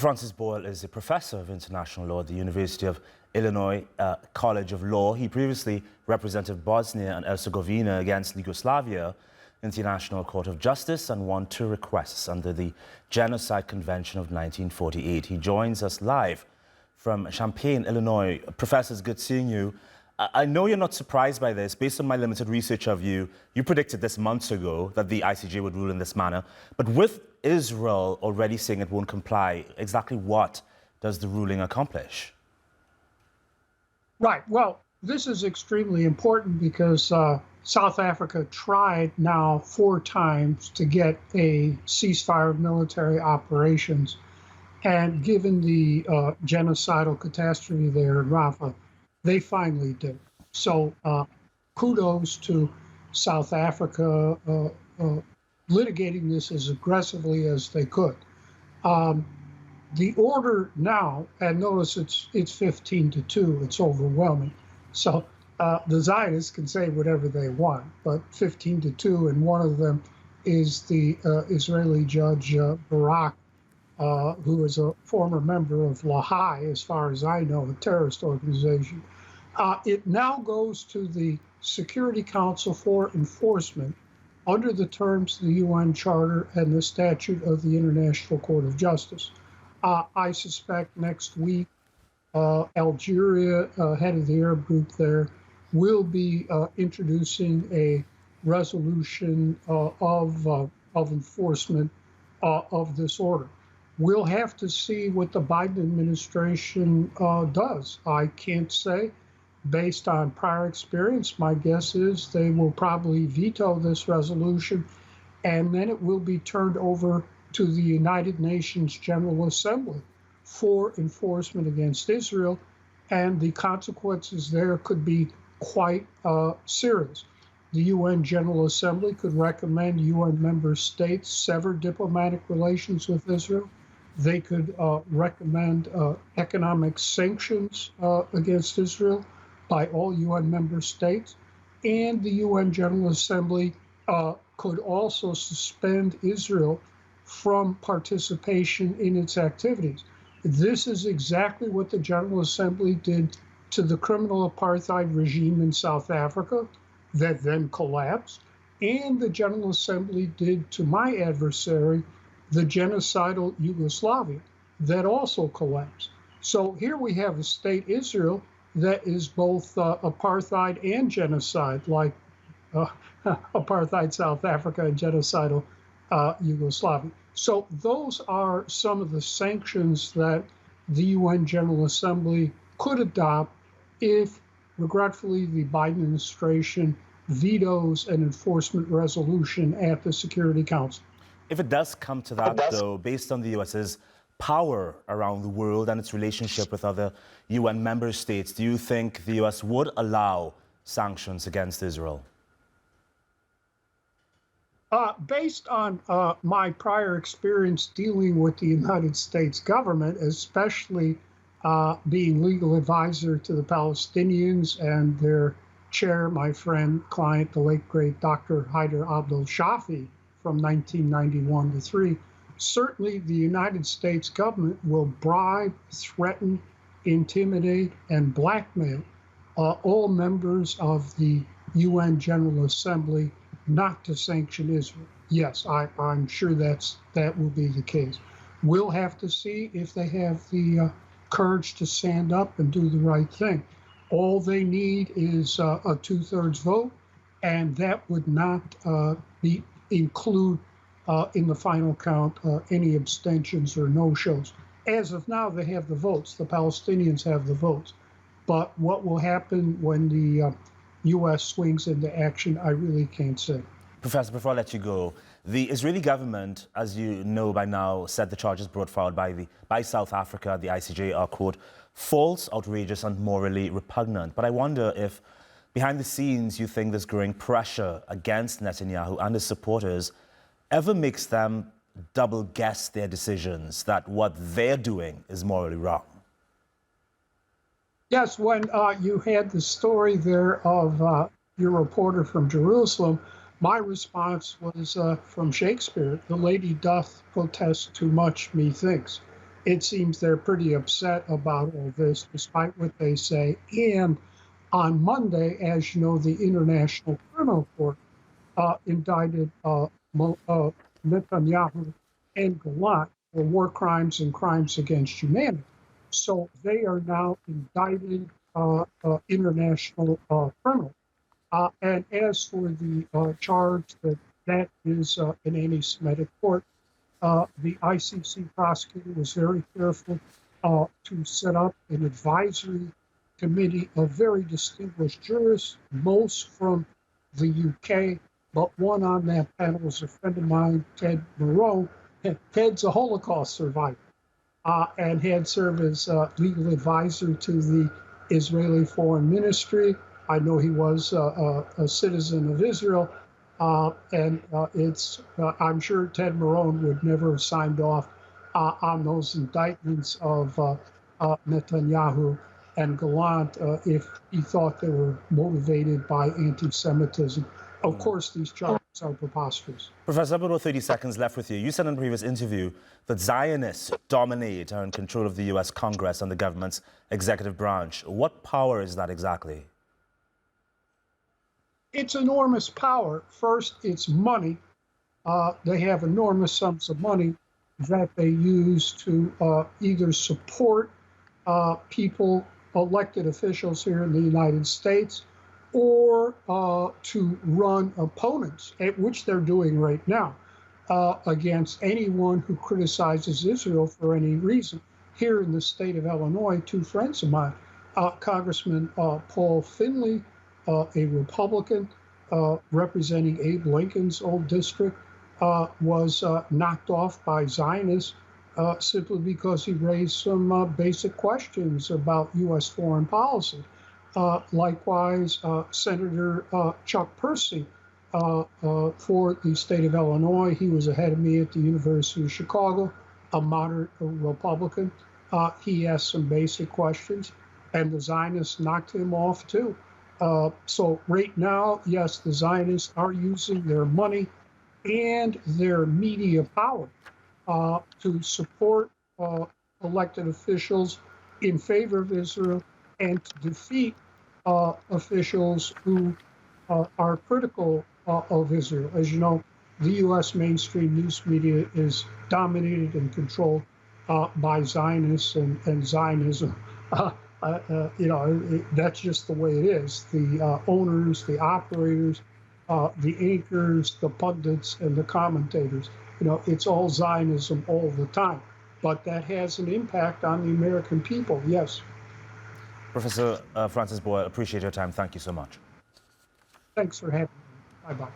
Francis Boyle is a professor of international law at the University of Illinois College of Law. He previously represented Bosnia and Herzegovina against Yugoslavia in the International Court of Justice and won 2 requests under the Genocide Convention of 1948. He joins us live from Champaign, Illinois. Professor, it's good seeing you. I know you're not surprised by this. Based on my limited research of you, you predicted this months ago that the ICJ would rule in this manner. But with Israel already saying it won't comply, exactly what does the ruling accomplish? Right. Well, this is extremely important because South Africa tried now 4 times to get a ceasefire of military operations. And given the genocidal catastrophe there in Rafah, they finally did. So kudos to South Africa litigating this as aggressively as they could. The order now, and notice it's 15-2, it's overwhelming. So the Zionists can say whatever they want, but 15-2, and one of them is the Israeli judge Barak, who is a former member of Lahai, as far as I know, a terrorist organization. It now goes to the Security Council for enforcement under the terms of the UN Charter and the statute of the International Court of Justice. I suspect next week, Algeria, head of the Arab group there, will be introducing a resolution of enforcement of this order. We'll have to see what the Biden administration does. I can't say. Based on prior experience, my guess is they will probably veto this resolution, and then it will be turned over to the United Nations General Assembly for enforcement against Israel, and the consequences there could be quite serious. The UN General Assembly could recommend UN member states sever diplomatic relations with Israel. They could recommend economic sanctions against Israel by all UN member states, and the UN General Assembly could also suspend Israel from participation in its activities. This is exactly what the General Assembly did to the criminal apartheid regime in South Africa that then collapsed, and the General Assembly did to my adversary, the genocidal Yugoslavia, that also collapsed. So here we have a state, Israel, that is both apartheid and genocide, like apartheid South Africa and genocidal Yugoslavia. So those are some of the sanctions that the UN General Assembly could adopt if, regretfully, the Biden administration vetoes an enforcement resolution at the Security Council. If it does come to that, though, based on the US's power around the world and its relationship with other UN member states, do you think the US would allow sanctions against Israel? Based on my prior experience dealing with the United States government, especially being legal advisor to the Palestinians and their chair, my friend, client, the late great Dr. Haider Abdel Shafi from 1991 to 3, certainly the United States government will bribe, threaten, intimidate, and blackmail all members of the UN General Assembly not to sanction Israel. Yes, I'm sure that will be the case. We'll have to see if they have the courage to stand up and do the right thing. All they need is a 2/3 vote, and that would not include in the final count any abstentions or no-shows. As of now, they have the votes. The Palestinians have the votes. But what will happen when the U.S. swings into action, I really can't say. Professor, before I let you go, the Israeli government, as you know by now, said the charges brought forward by South Africa, the ICJ, are, quote, false, outrageous, and morally repugnant. But I wonder if, behind the scenes, you think this growing pressure against Netanyahu and his supporters ever makes them double-guess their decisions, that what they're doing is morally wrong? Yes, when you had the story there of your reporter from Jerusalem, my response was from Shakespeare, "The lady doth protest too much, methinks." it seems they're pretty upset about all this, despite what they say. And on Monday, as you know, the International Criminal Court indicted Netanyahu and Gallant for war crimes and crimes against humanity. So they are now indicted international criminal. And as for the charge that is an anti-Semitic court, the ICC prosecutor was very careful to set up an advisory committee of very distinguished jurists, most from the UK, but one on that panel was a friend of mine, Ted Moreau. Ted's a Holocaust survivor and had served as legal advisor to the Israeli Foreign Ministry. I know he was a citizen of Israel. I'm sure Ted Marone would never have signed off on those indictments of Netanyahu and Gallant if he thought they were motivated by anti-Semitism. Of course, these charges are preposterous. Professor, about 30 seconds left with you. You said in a previous interview that Zionists dominate and control of the U.S. Congress and the government's executive branch. What power is that exactly? It's enormous power. First, it's money. They have enormous sums of money that they use to either support people, elected officials here in the United States, or to run opponents, which they're doing right now, against anyone who criticizes Israel for any reason. Here in the state of Illinois, two friends of mine, Congressman Paul Finley, a Republican representing Abe Lincoln's old district, was knocked off by Zionists simply because he raised some basic questions about U.S. foreign policy. Likewise, Senator Chuck Percy for the state of Illinois, he was ahead of me at the University of Chicago, a moderate Republican. He asked some basic questions, and the Zionists knocked him off too. So right now, yes, the Zionists are using their money and their media power to support elected officials in favor of Israel and to defeat officials who are critical of Israel. As you know, the U.S. mainstream news media is dominated and controlled by Zionists and Zionism. That's just the way it is. The owners, the operators, the anchors, the pundits, and the commentators. It's all Zionism all the time. But that has an impact on the American people, yes. Professor Francis Boyle, appreciate your time. Thank you so much. Thanks for having me. Bye-bye.